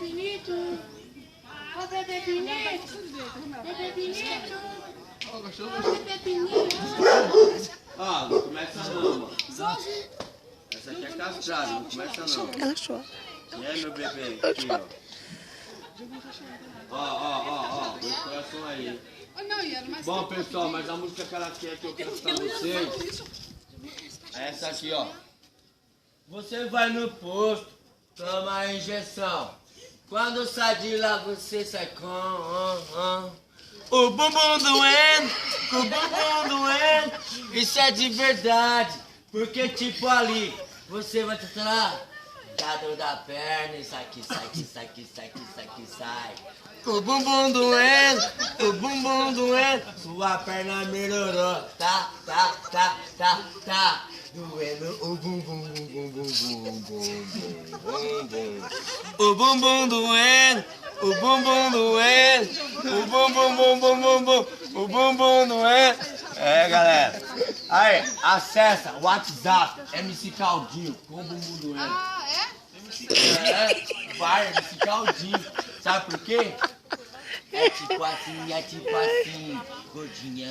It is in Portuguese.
Pinito. Ô, bebê Pinito. Bebê Pinito. Ô, bebê Pinito. Ó, não começa não, mano. Essa aqui é castrada, não começa não. Ela chora. E aí, meu bebê? Aqui, ó. Ó, dois corações aí. Bom, pessoal, mas a música que ela quer que eu quero pra vocês é essa aqui, ó. Você vai no posto, toma a injeção. Quando sai de lá, você sai com o bumbum doendo, com o bumbum doendo. Isso é de verdade, porque tipo ali, você vai tentar dado da perna e sai, sai. Com o bumbum doendo, com o bumbum doendo. Sua perna melhorou, tá. Doendo o bumbum. O bumbum doendo, o bumbum doendo. O bumbum doendo. É, galera. Aí, acessa o WhatsApp, MC Caldinho, com o bumbum doendo. Ah, é? Vai, MC Caldinho. Sabe por quê? É tipo assim, gordinha.